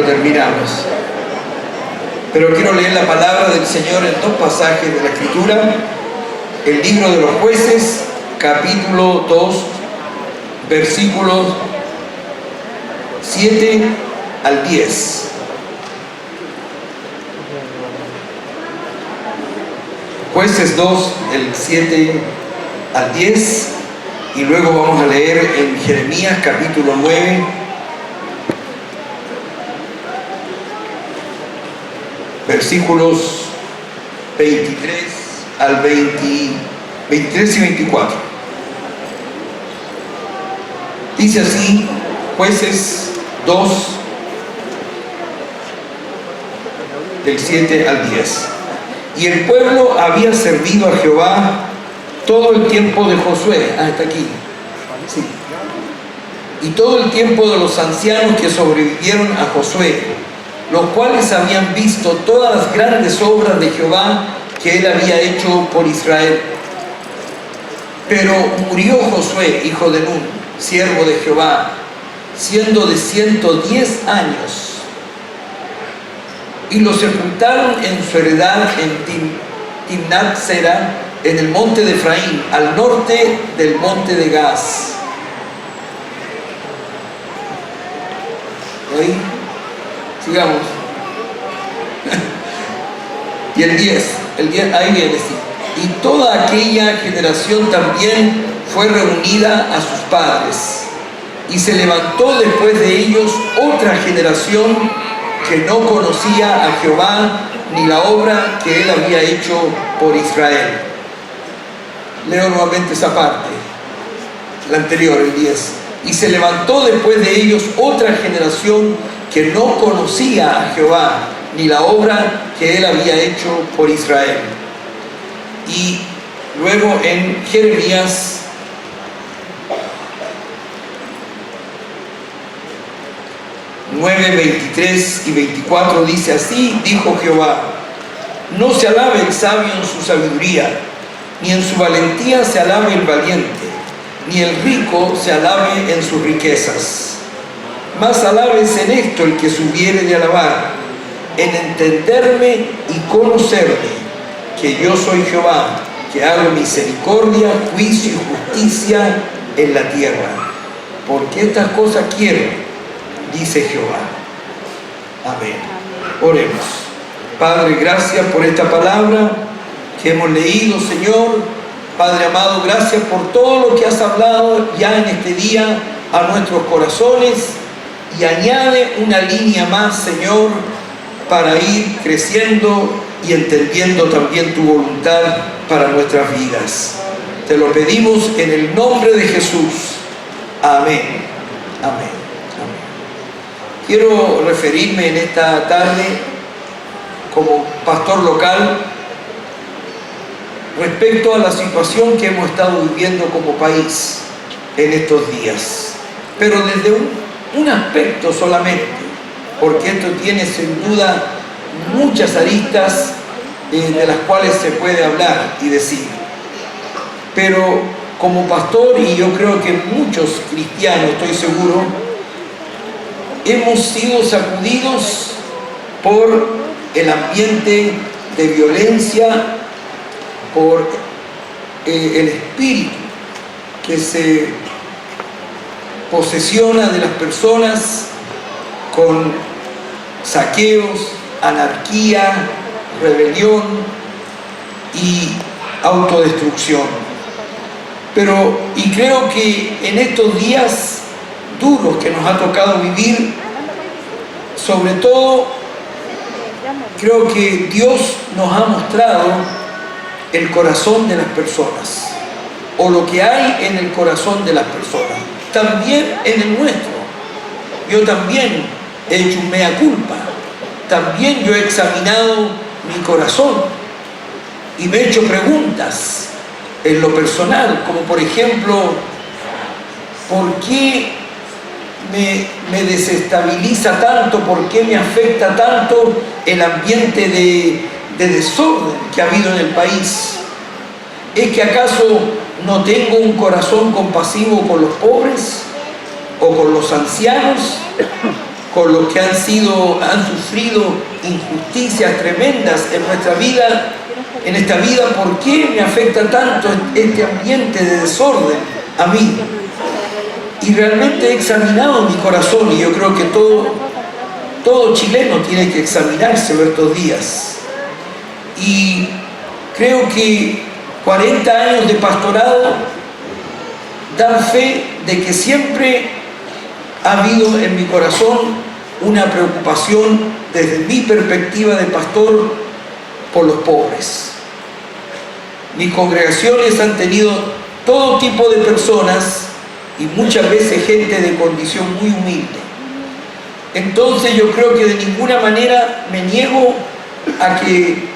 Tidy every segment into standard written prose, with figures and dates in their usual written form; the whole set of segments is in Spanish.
lo terminamos. Pero quiero leer la palabra del Señor en dos pasajes de la Escritura. El libro de los Jueces, capítulo 2, versículos 7 al 10. Jueces 2, del 7 al 10. Y luego vamos a leer en Jeremías, capítulo 9, versículos 23 al 23 y 24. Dice así, Jueces 2, del 7 al 10. Y el pueblo había servido a Jehová todo el tiempo de Josué, hasta aquí, sí, y todo el tiempo de los ancianos que sobrevivieron a Josué, los cuales habían visto todas las grandes obras de Jehová que él había hecho por Israel. Pero murió Josué, hijo de Nun, siervo de Jehová, siendo de 110 años, y lo sepultaron en su heredad en Timnat Sera, en el monte de Efraín, al norte del monte de Gaz. ¿Ahí? Sigamos. Y el 10, ahí viene, sí. Y toda aquella generación también fue reunida a sus padres. Y se levantó después de ellos otra generación que no conocía a Jehová ni la obra que él había hecho por Israel. Leo nuevamente esa parte, la anterior, el 10. Y se levantó después de ellos otra generación que no conocía a Jehová ni la obra que él había hecho por Israel. Y luego en Jeremías (9, 23 y 24) dice así: dijo Jehová, no se alabe el sabio en su sabiduría, ni en su valentía se alabe el valiente, ni el rico se alabe en sus riquezas. Mas alábese en esto el que se hubiere de alabar, en entenderme y conocerme, que yo soy Jehová, que hago misericordia, juicio y justicia en la tierra. Porque estas cosas quiero, dice Jehová. Amén. Oremos. Padre, gracias por esta palabra que hemos leído, Señor. Padre amado, gracias por todo lo que has hablado ya en este día a nuestros corazones, y añade una línea más, Señor, para ir creciendo y entendiendo también tu voluntad para nuestras vidas. Te lo pedimos en el nombre de Jesús. Amén. Amén. Amén. Quiero referirme en esta tarde como pastor local respecto a la situación que hemos estado viviendo como país en estos días, pero desde un aspecto solamente, porque esto tiene sin duda muchas aristas de las cuales se puede hablar y decir. Pero como pastor, y yo creo que muchos cristianos, estoy seguro, hemos sido sacudidos por el ambiente de violencia, por el espíritu que se posesiona de las personas con saqueos, anarquía, rebelión y autodestrucción. Y creo que en estos días duros que nos ha tocado vivir, sobre todo, creo que Dios nos ha mostrado el corazón de las personas, o lo que hay en el corazón de las personas, también en el nuestro. Yo también he hecho un mea culpa, también yo he examinado mi corazón y me he hecho preguntas en lo personal, como por ejemplo, ¿por qué me desestabiliza tanto? ¿Por qué me afecta tanto el ambiente de desorden que ha habido en el país? ¿Es que acaso no tengo un corazón compasivo con los pobres o con los ancianos? con los que han sufrido injusticias tremendas en nuestra vida, en esta vida. ¿Por qué me afecta tanto este ambiente de desorden a mí? Y realmente he examinado mi corazón, y yo creo que todo chileno tiene que examinarse en estos días. Y creo que 40 años de pastorado dan fe de que siempre ha habido en mi corazón una preocupación desde mi perspectiva de pastor por los pobres. Mis congregaciones han tenido todo tipo de personas y muchas veces gente de condición muy humilde. Entonces yo creo que de ninguna manera me niego a que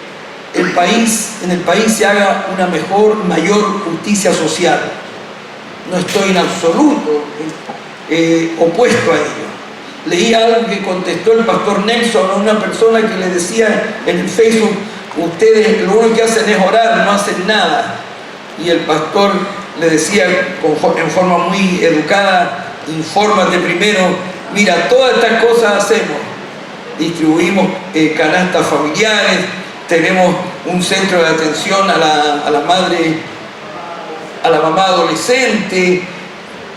en el país se haga una mayor justicia social. No estoy en absoluto opuesto a ello. Leí algo que contestó el pastor Nelson a una persona que le decía en el Facebook: ustedes lo único que hacen es orar, no hacen nada. Y el pastor le decía en forma muy educada: infórmate primero, mira, todas estas cosas hacemos. Distribuimos canastas familiares, tenemos un centro de atención a la mamá adolescente,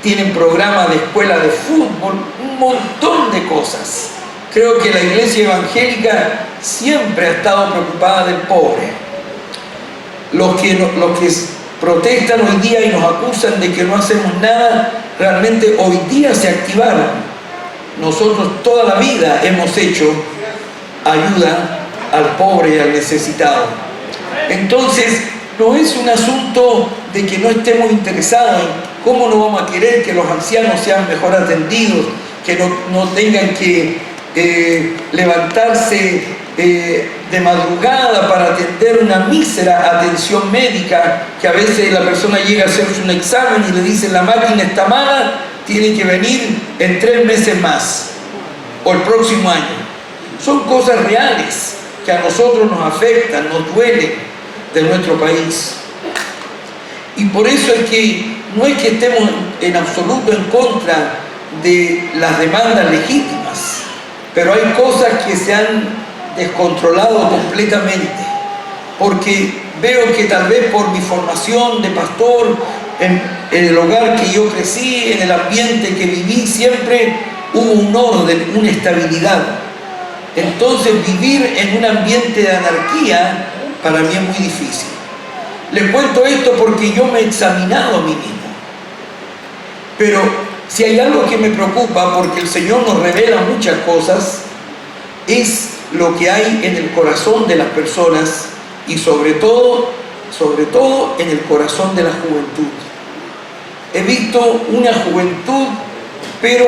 tienen programas de escuela de fútbol, un montón de cosas. Creo que la iglesia evangélica siempre ha estado preocupada del pobre. Los que protestan hoy día y nos acusan de que no hacemos nada, realmente hoy día se activaron. Nosotros toda la vida hemos hecho ayuda al pobre y al necesitado. Entonces, no es un asunto de que no estemos interesados en cómo no vamos a querer que los ancianos sean mejor atendidos, que no tengan que levantarse de madrugada para atender una mísera atención médica, que a veces la persona llega a hacerse un examen y le dicen: la máquina está mala, tiene que venir en 3 meses más o el próximo año. Son cosas reales que a nosotros nos afectan, nos duelen de nuestro país. Y por eso es que no es que estemos en absoluto en contra de las demandas legítimas, pero hay cosas que se han descontrolado completamente, porque veo que tal vez por mi formación de pastor, en el hogar que yo crecí, en el ambiente que viví, siempre hubo un orden, una estabilidad. Entonces vivir en un ambiente de anarquía para mí es muy difícil. Les cuento esto porque yo me he examinado a mí mismo. Pero si hay algo que me preocupa, porque el Señor nos revela muchas cosas, es lo que hay en el corazón de las personas y sobre todo en el corazón de la juventud. He visto una juventud, pero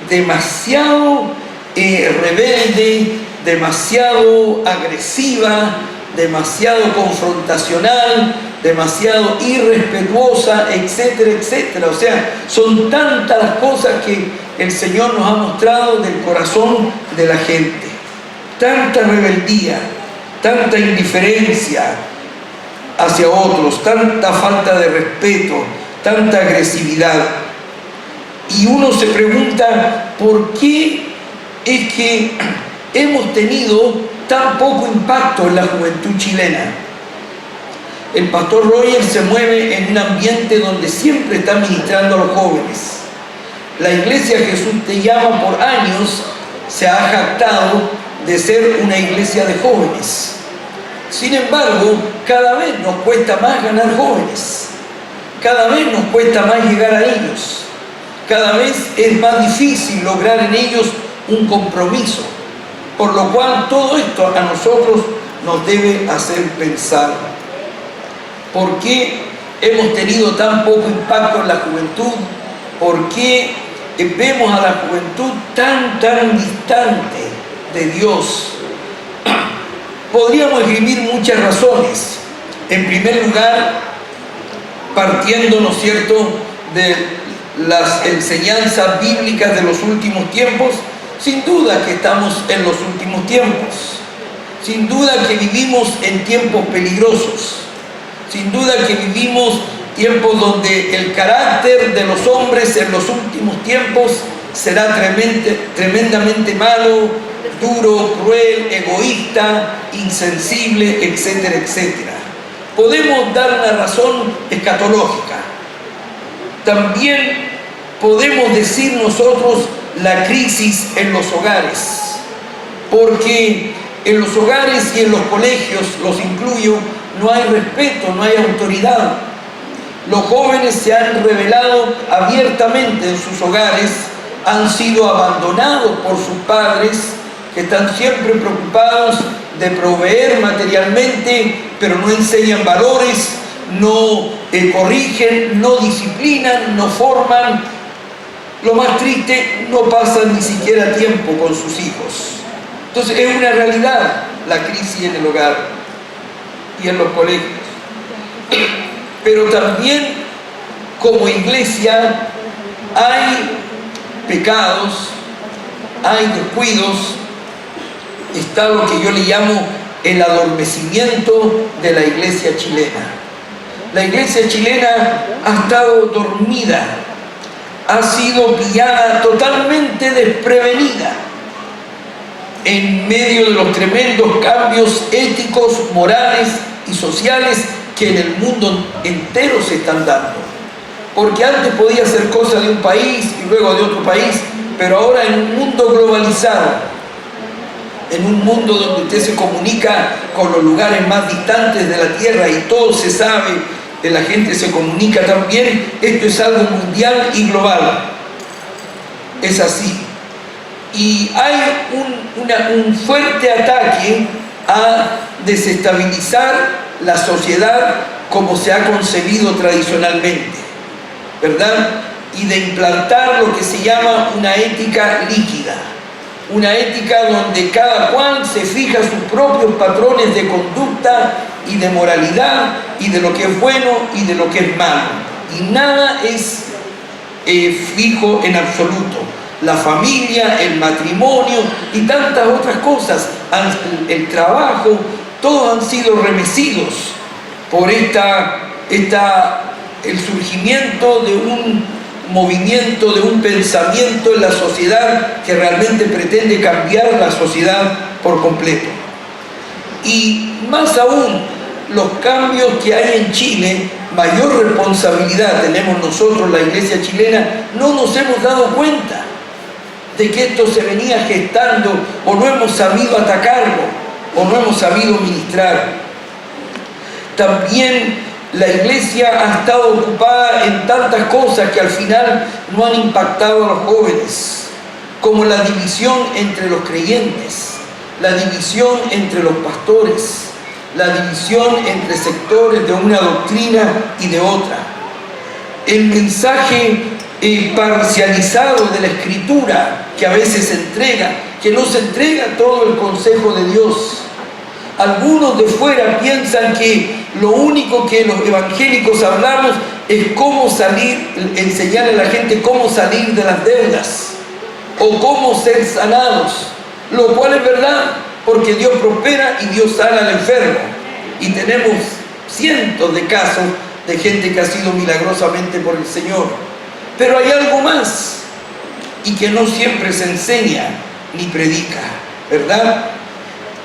demasiado rebelde, demasiado agresiva, demasiado confrontacional, demasiado irrespetuosa, etcétera, etcétera. O sea, son tantas las cosas que el Señor nos ha mostrado del corazón de la gente. Tanta rebeldía, tanta indiferencia hacia otros, tanta falta de respeto, tanta agresividad. Y uno se pregunta, ¿por qué es que hemos tenido tan poco impacto en la juventud chilena? El pastor Roger se mueve en un ambiente donde siempre está ministrando a los jóvenes. La iglesia Jesús Te Llama por años se ha jactado de ser una iglesia de jóvenes. Sin embargo, cada vez nos cuesta más ganar jóvenes. Cada vez nos cuesta más llegar a ellos. Cada vez es más difícil lograr en ellos un compromiso. Por lo cual todo esto a nosotros nos debe hacer pensar. ¿Por qué hemos tenido tan poco impacto en la juventud? ¿Por qué vemos a la juventud tan distante de Dios? Podríamos escribir muchas razones. En primer lugar, partiendo, ¿no es cierto?, de las enseñanzas bíblicas de los últimos tiempos, sin duda que estamos en los últimos tiempos. Sin duda que vivimos en tiempos peligrosos. Sin duda que vivimos tiempos donde el carácter de los hombres en los últimos tiempos será tremendamente malo, duro, cruel, egoísta, insensible, etcétera, etcétera. Podemos dar una razón escatológica. También podemos decir nosotros la crisis en los hogares, porque en los hogares y en los colegios, los incluyo, no hay respeto, no hay autoridad. Los jóvenes se han rebelado abiertamente en sus hogares, han sido abandonados por sus padres, que están siempre preocupados de proveer materialmente, pero no enseñan valores, no corrigen, no disciplinan, no forman. Lo más triste, no pasan ni siquiera tiempo con sus hijos. Entonces es una realidad la crisis en el hogar y en los colegios. Pero también como iglesia hay pecados, hay descuidos, está lo que yo le llamo el adormecimiento de la iglesia chilena. La iglesia chilena ha estado dormida, ha sido pillada totalmente desprevenida en medio de los tremendos cambios éticos, morales y sociales que en el mundo entero se están dando. Porque antes podía ser cosa de un país y luego de otro país, pero ahora en un mundo globalizado, en un mundo donde usted se comunica con los lugares más distantes de la tierra y todo se sabe, la gente se comunica también, esto es algo mundial y global. Es así. Y hay un fuerte ataque a desestabilizar la sociedad como se ha concebido tradicionalmente, ¿verdad? Y de implantar lo que se llama una ética líquida, una ética donde cada cual se fija sus propios patrones de conducta y de moralidad y de lo que es bueno y de lo que es malo. Y nada es fijo en absoluto. La familia, el matrimonio y tantas otras cosas, el trabajo, todos han sido remecidos por el surgimiento de un movimiento, de un pensamiento en la sociedad que realmente pretende cambiar la sociedad por completo. Y más aún, los cambios que hay en Chile, mayor responsabilidad tenemos nosotros, la iglesia chilena, no nos hemos dado cuenta de que esto se venía gestando, o no hemos sabido atacarlo, o no hemos sabido ministrar. También la iglesia ha estado ocupada en tantas cosas que al final no han impactado a los jóvenes, como la división entre los creyentes, la división entre los pastores, la división entre sectores de una doctrina y de otra, el mensaje parcializado de la Escritura que a veces se entrega, que no se entrega todo el consejo de Dios. Algunos de fuera piensan que lo único que los evangélicos hablamos es cómo salir, enseñar a la gente cómo salir de las deudas o cómo ser sanados, lo cual es verdad, porque Dios prospera y Dios sana al enfermo. Y tenemos cientos de casos de gente que ha sido milagrosamente por el Señor. Pero hay algo más, y que no siempre se enseña ni predica, ¿verdad?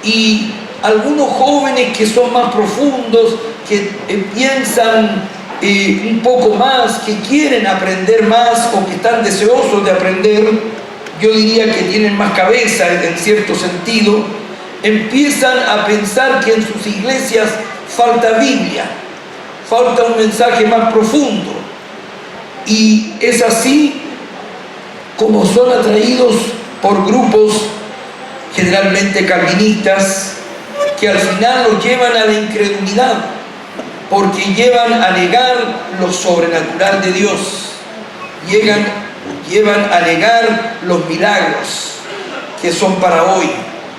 Y algunos jóvenes que son más profundos, que piensan un poco más, que quieren aprender más o que están deseosos de aprender, yo diría que tienen más cabeza en cierto sentido, empiezan a pensar que en sus iglesias falta Biblia, falta un mensaje más profundo. Y es así como son atraídos por grupos generalmente calvinistas que al final los llevan a la incredulidad, porque llevan a negar lo sobrenatural de Dios, llevan a negar los milagros que son para hoy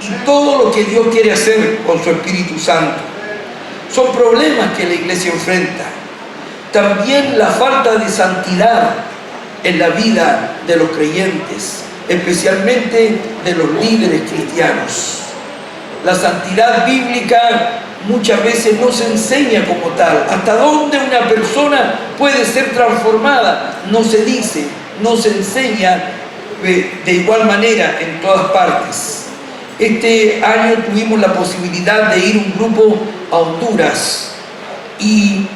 y todo lo que Dios quiere hacer con su Espíritu Santo. Son problemas que la iglesia enfrenta. También la falta de santidad en la vida de los creyentes, especialmente de los líderes cristianos. La santidad bíblica muchas veces no se enseña como tal. ¿Hasta dónde una persona puede ser transformada? No se dice, no se enseña de igual manera en todas partes. Este año tuvimos la posibilidad de ir un grupo a Honduras y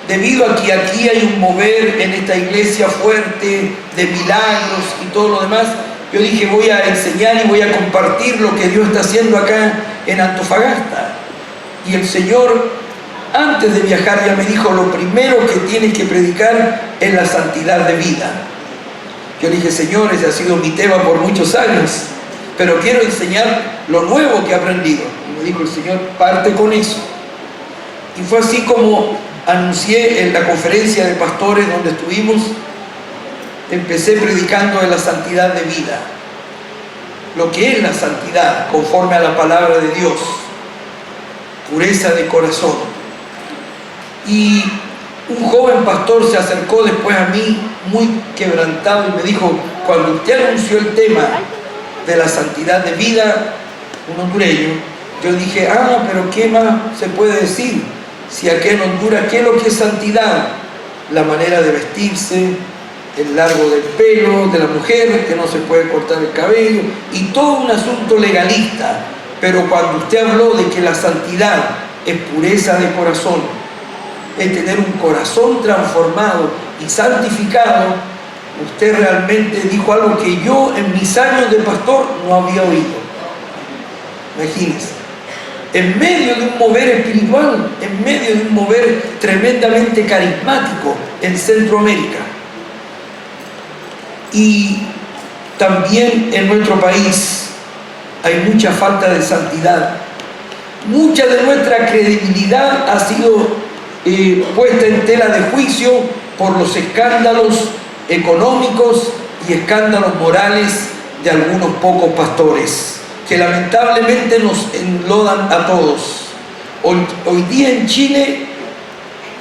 debido a que aquí hay un mover en esta iglesia fuerte de milagros y todo lo demás, yo dije voy a enseñar y voy a compartir lo que Dios está haciendo acá en Antofagasta. Y el Señor, antes de viajar, ya me dijo, lo primero que tienes que predicar es la santidad de vida. Yo le dije, Señor, ese ha sido mi tema por muchos años, pero quiero enseñar lo nuevo que he aprendido. Y me dijo el Señor, parte con eso. Y fue así como anuncié en la conferencia de pastores donde estuvimos, empecé predicando de la santidad de vida. Lo que es la santidad, conforme a la palabra de Dios. Pureza de corazón. Y un joven pastor se acercó después a mí, muy quebrantado, y me dijo, cuando usted anunció el tema de la santidad de vida, un hondureño, yo dije, pero ¿qué más se puede decir? Si aquí en Honduras, ¿qué es lo que es santidad? La manera de vestirse, el largo del pelo de la mujer, que no se puede cortar el cabello, y todo un asunto legalista. Pero cuando usted habló de que la santidad es pureza de corazón, es tener un corazón transformado y santificado, usted realmente dijo algo que yo en mis años de pastor no había oído. Imagínense. En medio de un mover espiritual, en medio de un mover tremendamente carismático en Centroamérica. Y también en nuestro país hay mucha falta de santidad. Mucha de nuestra credibilidad ha sido puesta en tela de juicio por los escándalos económicos y escándalos morales de algunos pocos pastores, que lamentablemente nos enlodan a todos. Hoy día en Chile,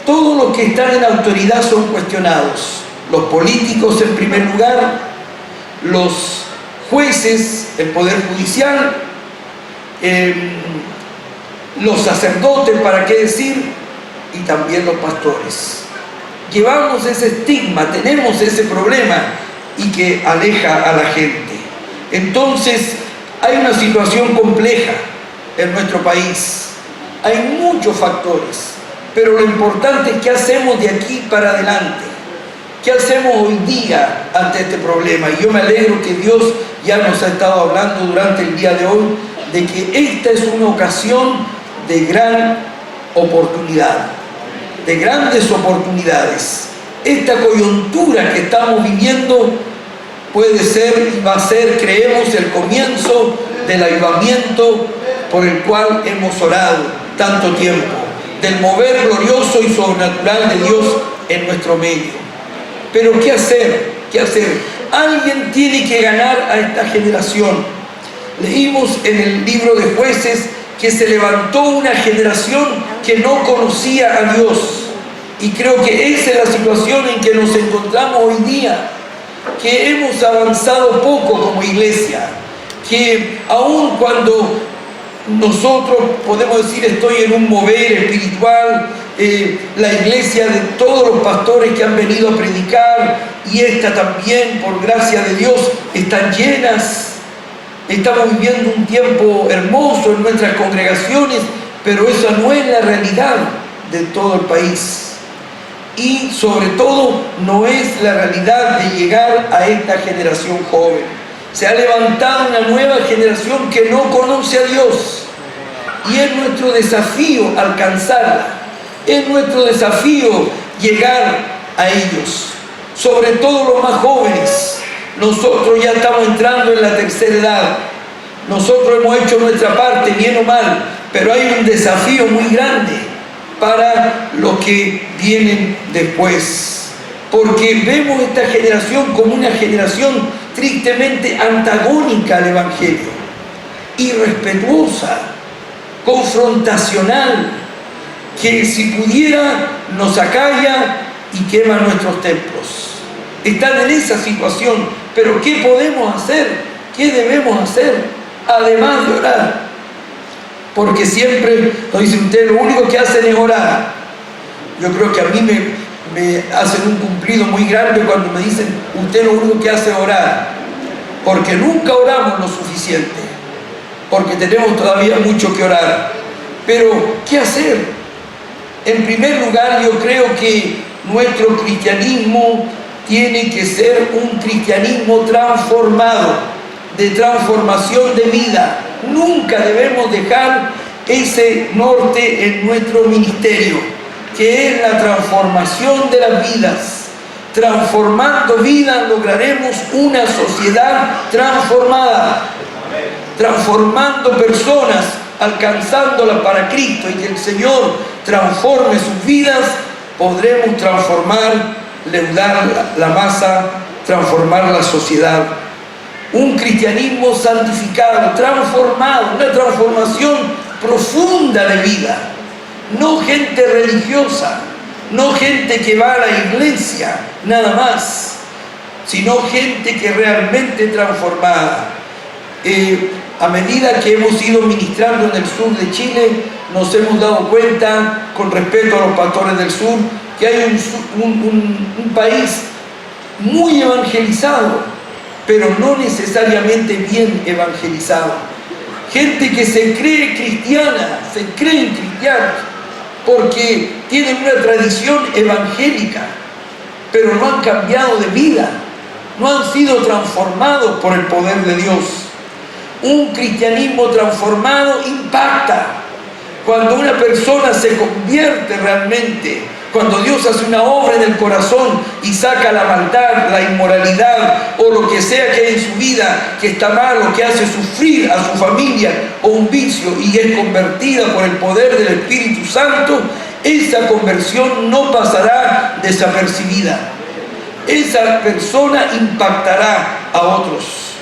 todos los que están en autoridad son cuestionados. Los políticos en primer lugar, los jueces, el Poder Judicial, los sacerdotes, ¿para qué decir? Y también los pastores. Llevamos ese estigma, tenemos ese problema y que aleja a la gente. Entonces, hay una situación compleja en nuestro país. Hay muchos factores, pero lo importante es qué hacemos de aquí para adelante. ¿Qué hacemos hoy día ante este problema? Y yo me alegro que Dios ya nos ha estado hablando durante el día de hoy de que esta es una ocasión de gran oportunidad, de grandes oportunidades. Esta coyuntura que estamos viviendo puede ser y va a ser, creemos, el comienzo del avivamiento por el cual hemos orado tanto tiempo, del mover glorioso y sobrenatural de Dios en nuestro medio. Pero ¿qué hacer? ¿Qué hacer? Alguien tiene que ganar a esta generación. Leímos en el libro de Jueces que se levantó una generación que no conocía a Dios. Y creo que esa es la situación en que nos encontramos hoy día, que hemos avanzado poco como iglesia, que aun cuando nosotros podemos decir estoy en un mover espiritual, la iglesia de todos los pastores que han venido a predicar y esta también, por gracia de Dios, están llenas. Estamos viviendo un tiempo hermoso en nuestras congregaciones, pero esa no es la realidad de todo el país. Y sobre todo no es la realidad de llegar a esta generación joven. Se ha levantado una nueva generación que no conoce a Dios y es nuestro desafío alcanzarla, es nuestro desafío llegar a ellos, sobre todo los más jóvenes. Nosotros ya estamos entrando en la tercera edad, nosotros hemos hecho nuestra parte, bien o mal, pero hay un desafío muy grande para los que vienen después, porque vemos esta generación como una generación tristemente antagónica al Evangelio, irrespetuosa, confrontacional, que si pudiera nos acalla y quema nuestros templos. Están en esa situación, pero ¿qué podemos hacer? ¿Qué debemos hacer? Además de orar. Porque siempre nos dicen ustedes, lo único que hacen es orar. Yo creo que a mí me hacen un cumplido muy grande cuando me dicen, usted lo único que hace es orar. porque nunca oramos lo suficiente, porque tenemos todavía mucho que orar. Pero, ¿qué hacer? En primer lugar, yo creo que nuestro cristianismo tiene que ser un cristianismo transformado, de transformación de vida. Nunca debemos dejar ese norte en nuestro ministerio, que es la transformación de las vidas. Transformando vidas lograremos una sociedad transformada, transformando personas, alcanzándolas para Cristo, y que el Señor transforme sus vidas, podremos transformar, leudar la masa, transformar la sociedad. Un cristianismo santificado, transformado, una transformación profunda de vida. No gente religiosa, no gente que va a la iglesia, nada más, sino gente que realmente transformada. A medida que hemos ido ministrando en el sur de Chile, nos hemos dado cuenta, con respeto a los pastores del sur, que hay un país muy evangelizado, pero no necesariamente bien evangelizado. Gente que se cree cristiana, se creen cristianos, porque tienen una tradición evangélica, pero no han cambiado de vida, no han sido transformados por el poder de Dios. Un cristianismo transformado impacta. Cuando una persona se convierte realmente, cuando Dios hace una obra en el corazón y saca la maldad, la inmoralidad o lo que sea que hay en su vida que está mal o que hace sufrir a su familia o un vicio, y es convertida por el poder del Espíritu Santo, esa conversión no pasará desapercibida. Esa persona impactará a otros.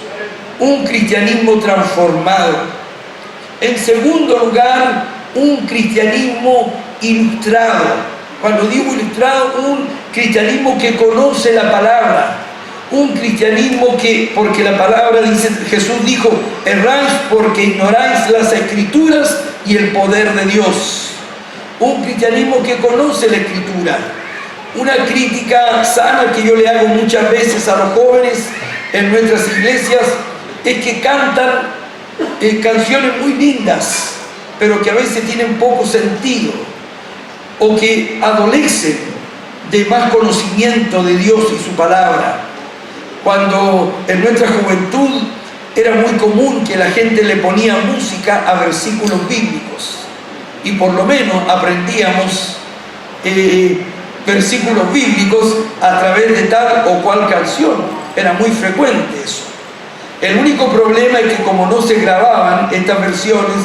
Un cristianismo transformado. En segundo lugar, un cristianismo ilustrado. Cuando digo ilustrado, un cristianismo que conoce la palabra. Un cristianismo que, porque la palabra dice, Jesús dijo, erráis porque ignoráis las Escrituras y el poder de Dios. Un cristianismo que conoce la Escritura. Una crítica sana que yo le hago muchas veces a los jóvenes en nuestras iglesias es que cantan canciones muy lindas, pero que a veces tienen poco sentido, o que adolecen de más conocimiento de Dios y su palabra. Cuando en nuestra juventud era muy común que la gente le ponía música a versículos bíblicos, y por lo menos aprendíamos versículos bíblicos a través de tal o cual canción. Era muy frecuente eso. El único problema es que como no se grababan estas versiones,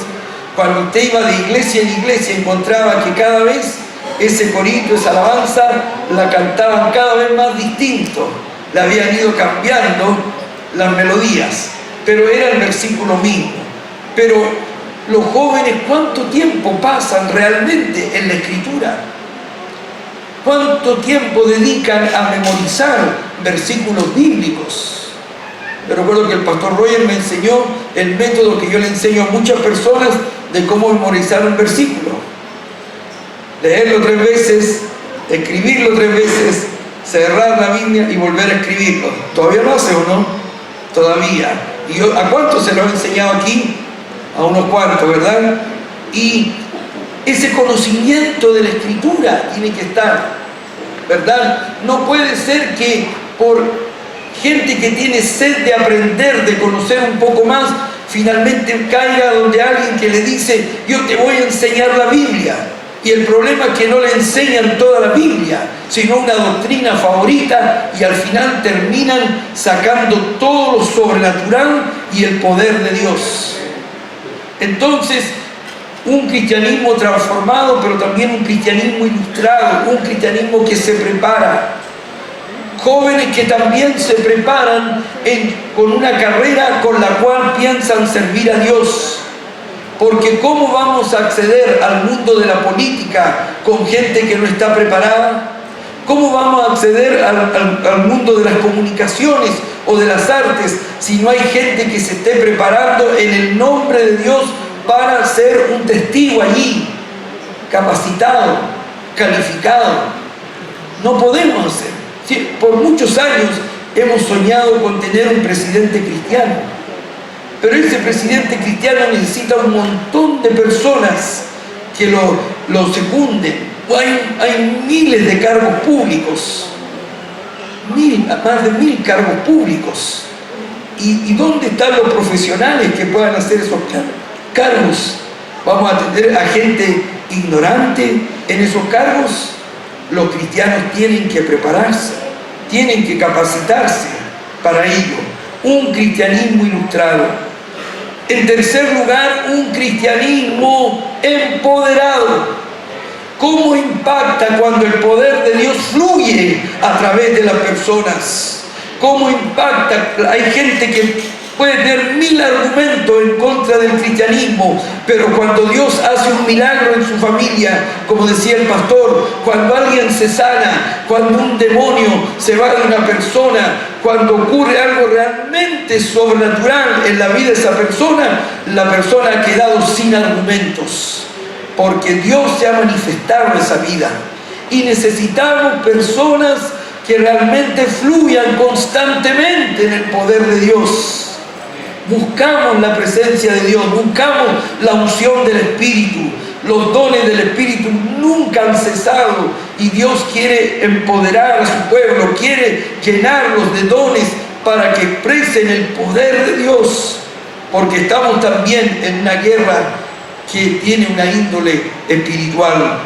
cuando usted iba de iglesia en iglesia encontraba que cada vez ese corito, esa alabanza, la cantaban cada vez más distinto. Le habían ido cambiando las melodías, pero era el versículo mismo. Pero los jóvenes, ¿cuánto tiempo pasan realmente en la Escritura? ¿Cuánto tiempo dedican a memorizar versículos bíblicos? Yo recuerdo que el pastor Roger me enseñó el método que yo le enseño a muchas personas de cómo memorizar un versículo. Leerlo 3 veces, escribirlo 3 veces, cerrar la Biblia y volver a escribirlo. ¿Todavía lo hace o no? Todavía. ¿Y yo, a cuántos se lo he enseñado aquí? A unos cuantos, ¿verdad? Y ese conocimiento de la Escritura tiene que estar, ¿verdad? No puede ser que por gente que tiene sed de aprender, de conocer un poco más, finalmente caiga donde alguien que le dice, yo te voy a enseñar la Biblia. Y el problema es que no le enseñan toda la Biblia, sino una doctrina favorita, y al final terminan sacando todo lo sobrenatural y el poder de Dios. Entonces, un cristianismo transformado, pero también un cristianismo ilustrado, un cristianismo que se prepara. Jóvenes que también se preparan con una carrera con la cual piensan servir a Dios. Porque ¿cómo vamos a acceder al mundo de la política con gente que no está preparada? ¿Cómo vamos a acceder al mundo de las comunicaciones o de las artes si no hay gente que se esté preparando en el nombre de Dios para ser un testigo allí, capacitado, calificado? No podemos hacer. Sí, por muchos años hemos soñado con tener un presidente cristiano, pero ese presidente cristiano necesita un montón de personas que lo secunden. Hay miles de cargos públicos, más de 1000 cargos públicos. ¿Y dónde están los profesionales que puedan hacer esos cargos? ¿Vamos a tener a gente ignorante en esos cargos? Los cristianos tienen que prepararse, tienen que capacitarse para ello. Un cristianismo ilustrado. En tercer lugar, un cristianismo empoderado. ¿Cómo impacta cuando el poder de Dios fluye a través de las personas? ¿Cómo impacta? Hay gente que puede tener 1000 argumentos en contra del cristianismo, pero cuando Dios hace un milagro en su familia, como decía el pastor, cuando alguien se sana, cuando un demonio se va de una persona, cuando ocurre algo realmente sobrenatural en la vida de esa persona, la persona ha quedado sin argumentos, porque Dios se ha manifestado en esa vida. Y necesitamos personas que realmente fluyan constantemente en el poder de Dios. Buscamos la presencia de Dios, buscamos la unción del Espíritu. Los dones del Espíritu nunca han cesado y Dios quiere empoderar a su pueblo, quiere llenarlos de dones para que expresen el poder de Dios, porque estamos también en una guerra que tiene una índole espiritual.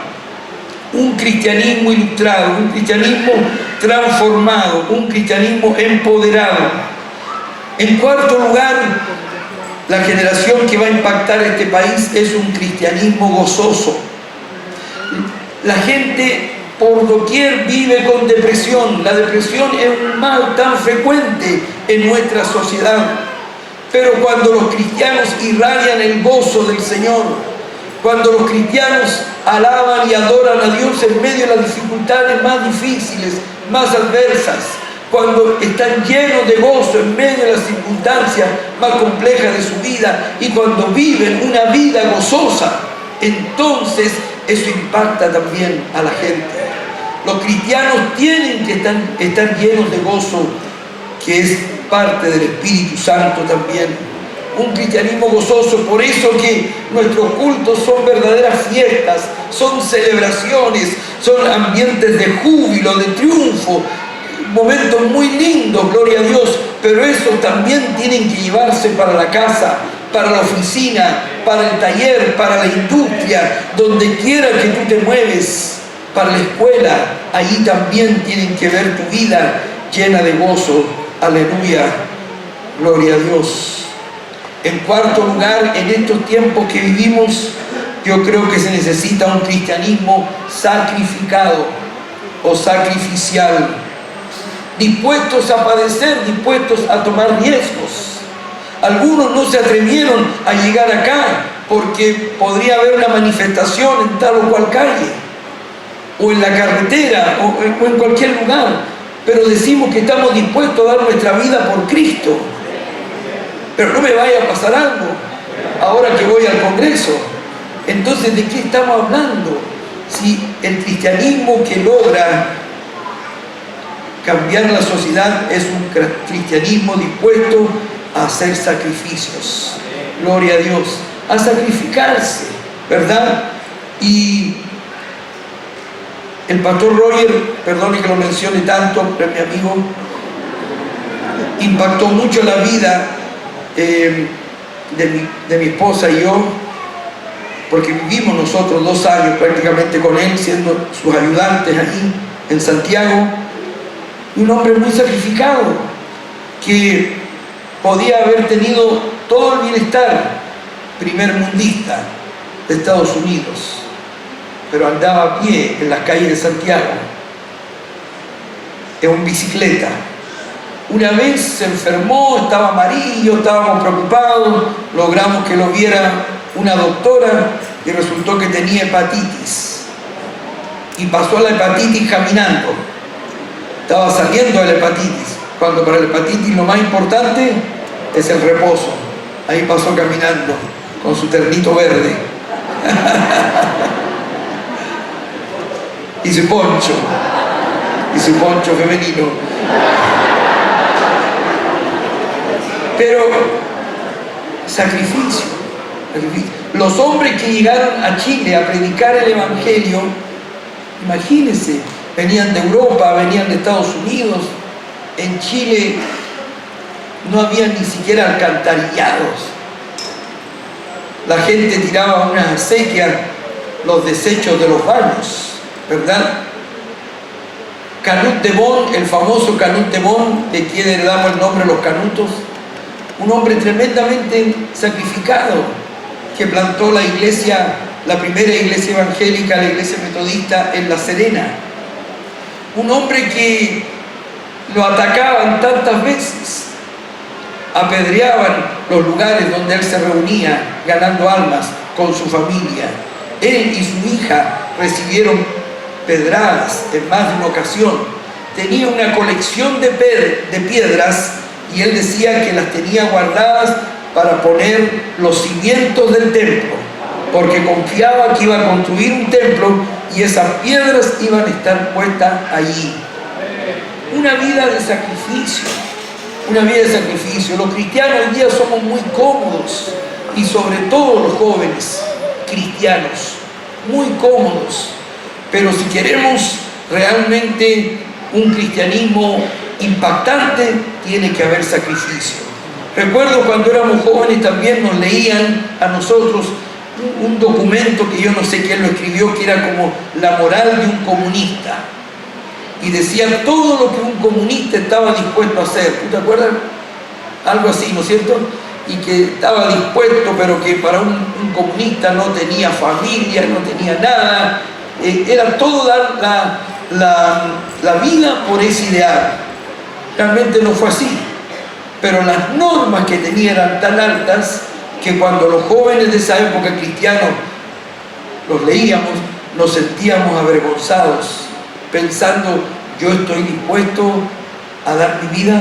Un cristianismo ilustrado, un cristianismo transformado, un cristianismo empoderado. En cuarto lugar, la generación que va a impactar este país es un cristianismo gozoso. La gente por doquier vive con depresión. La depresión es un mal tan frecuente en nuestra sociedad. Pero cuando los cristianos irradian el gozo del Señor, cuando los cristianos alaban y adoran a Dios en medio de las dificultades más difíciles, más adversas, cuando están llenos de gozo en medio de las circunstancias más complejas de su vida y cuando viven una vida gozosa, entonces eso impacta también a la gente. Los cristianos tienen que estar llenos de gozo, que es parte del Espíritu Santo también. Un cristianismo gozoso, por eso que nuestros cultos son verdaderas fiestas, son celebraciones, son ambientes de júbilo, de triunfo, momentos muy lindos, gloria a Dios, pero eso también tienen que llevarse para la casa, para la oficina, para el taller, para la industria, donde quiera que tú te mueves, para la escuela, allí también tienen que ver tu vida llena de gozo. Aleluya, gloria a Dios. En cuarto lugar, en estos tiempos que vivimos, yo creo que se necesita un cristianismo sacrificado o sacrificial, dispuestos a padecer, dispuestos a tomar riesgos. Algunos no se atrevieron a llegar acá porque podría haber una manifestación en tal o cual calle, o en la carretera, o en cualquier lugar, pero decimos que estamos dispuestos a dar nuestra vida por Cristo. Pero no me vaya a pasar algo ahora que voy al Congreso. Entonces, ¿de qué estamos hablando? Si el cristianismo que logra cambiar la sociedad es un cristianismo dispuesto a hacer sacrificios. Gloria a Dios, a sacrificarse, ¿verdad? Y el pastor Roger, perdone que lo mencione tanto, pero mi amigo, impactó mucho la vida de mi esposa y yo, porque vivimos nosotros 2 años prácticamente con él, siendo sus ayudantes allí en Santiago. Un hombre muy sacrificado, que podía haber tenido todo el bienestar primermundista de Estados Unidos, pero andaba a pie en las calles de Santiago, en bicicleta. Una vez se enfermó, estaba amarillo, estábamos preocupados, logramos que lo viera una doctora y resultó que tenía hepatitis. Y pasó la hepatitis caminando. Estaba saliendo de la hepatitis, cuando para la hepatitis lo más importante es el reposo. Ahí pasó caminando con su ternito verde y su poncho femenino. Pero sacrificio. Los hombres que llegaron a Chile a predicar el Evangelio, imagínense, venían de Europa, venían de Estados Unidos. En Chile no había ni siquiera alcantarillados. La gente tiraba a una acequia los desechos de los baños, ¿verdad? Canut de Bon, el famoso Canut de Bon, de quien le damos el nombre a los canutos, un hombre tremendamente sacrificado, que plantó la iglesia, la primera iglesia evangélica, la iglesia metodista en La Serena. Un hombre que lo atacaban tantas veces, apedreaban los lugares donde él se reunía, ganando almas con su familia. Él y su hija recibieron pedradas en más de una ocasión. Tenía una colección de piedras y él decía que las tenía guardadas para poner los cimientos del templo, porque confiaba que iba a construir un templo y esas piedras iban a estar puestas allí. Una vida de sacrificio, una vida de sacrificio. Los cristianos hoy día somos muy cómodos, y sobre todo los jóvenes cristianos, muy cómodos. Pero si queremos realmente un cristianismo impactante, tiene que haber sacrificio. Recuerdo cuando éramos jóvenes también nos leían a nosotros un documento que yo no sé quién lo escribió, que era como la moral de un comunista. Y decía todo lo que un comunista estaba dispuesto a hacer. ¿Tú te acuerdas? Algo así, ¿no es cierto? Y que estaba dispuesto, pero que para un comunista no tenía familia, no tenía nada. Era todo dar la vida por ese ideal. Realmente no fue así. Pero las normas que tenía eran tan altas que cuando los jóvenes de esa época cristianos los leíamos, nos sentíamos avergonzados, pensando, yo estoy dispuesto a dar mi vida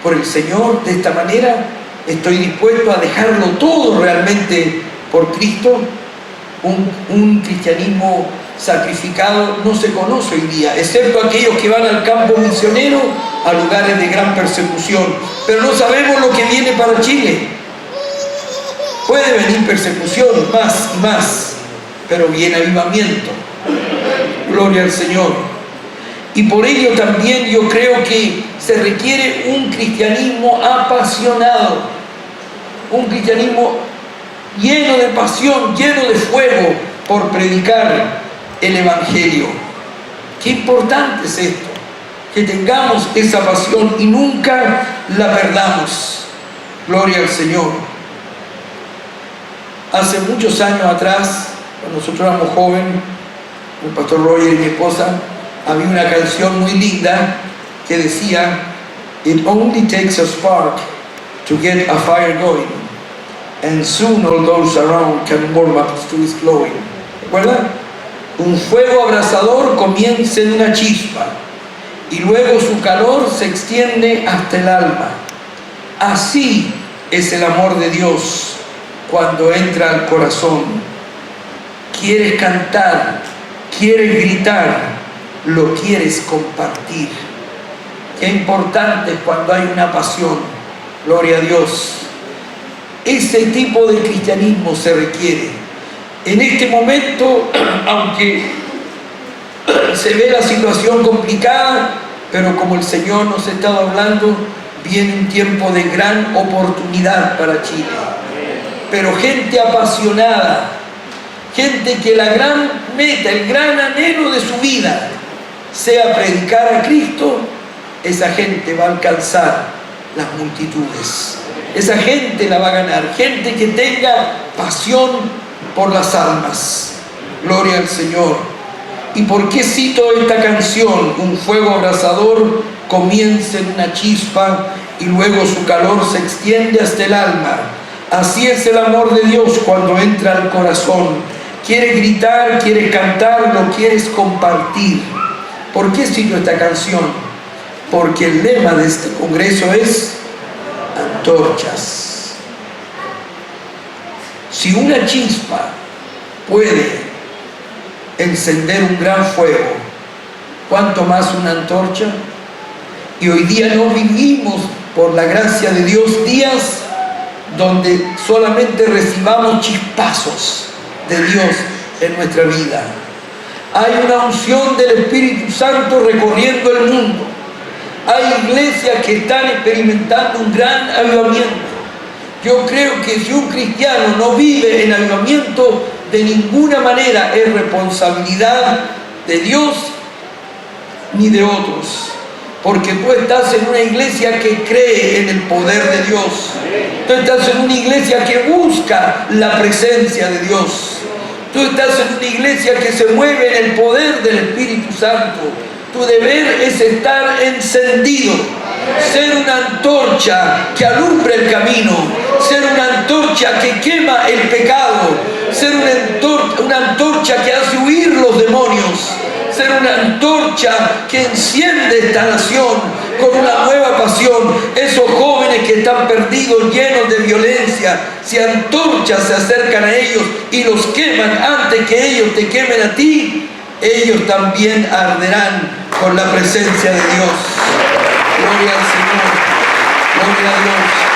por el Señor de esta manera, estoy dispuesto a dejarlo todo realmente por Cristo. Un cristianismo sacrificado no se conoce hoy día, excepto aquellos que van al campo misionero, a lugares de gran persecución. Pero no sabemos lo que viene para Chile. Puede venir persecución, más y más, pero viene avivamiento. Gloria al Señor. Y por ello también yo creo que se requiere un cristianismo apasionado, un cristianismo lleno de pasión, lleno de fuego por predicar el Evangelio. Qué importante es esto, que tengamos esa pasión y nunca la perdamos. Gloria al Señor. Hace muchos años atrás, cuando nosotros éramos jóvenes, el pastor Roger y mi esposa, había una canción muy linda que decía, "It only takes a spark to get a fire going, and soon all those around can warm up to its glowing." ¿Recuerdan? Un fuego abrasador comienza en una chispa y luego su calor se extiende hasta el alma. Así es el amor de Dios cuando entra al corazón. Quieres cantar, quieres gritar, lo quieres compartir. Qué importante es cuando hay una pasión. Gloria a Dios. Ese tipo de cristianismo se requiere. En este momento, aunque se ve la situación complicada, pero como el Señor nos ha estado hablando, viene un tiempo de gran oportunidad para Chile. Pero gente apasionada, gente que la gran meta, el gran anhelo de su vida sea predicar a Cristo, esa gente va a alcanzar las multitudes. Esa gente la va a ganar, gente que tenga pasión por las almas. Gloria al Señor. ¿Y por qué cito esta canción? Un fuego abrasador comienza en una chispa y luego su calor se extiende hasta el alma. Así es el amor de Dios cuando entra al corazón. Quieres gritar, quieres cantar, lo quieres compartir. ¿Por qué cito esta canción? Porque el lema de este congreso es antorchas. Si una chispa puede encender un gran fuego, ¿cuánto más una antorcha? Y hoy día no vivimos por la gracia de Dios, días donde solamente recibamos chispazos de Dios en nuestra vida. Hay una unción del Espíritu Santo recorriendo el mundo. Hay iglesias que están experimentando un gran avivamiento. Yo creo que si un cristiano no vive en avivamiento, de ninguna manera es responsabilidad de Dios ni de otros. Porque tú estás en una iglesia que cree en el poder de Dios. Tú estás en una iglesia que busca la presencia de Dios. Tú estás en una iglesia que se mueve en el poder del Espíritu Santo. Tu deber es estar encendido, ser una antorcha que alumbra el camino, ser una antorcha que quema el pecado, ser una antorcha que hace huir los demonios, ser una antorcha que enciende esta nación con una nueva pasión. Esos jóvenes que están perdidos, llenos de violencia, si antorchas se acercan a ellos y los queman antes que ellos te quemen a ti, ellos también arderán con la presencia de Dios. Gloria al Señor, gloria a Dios.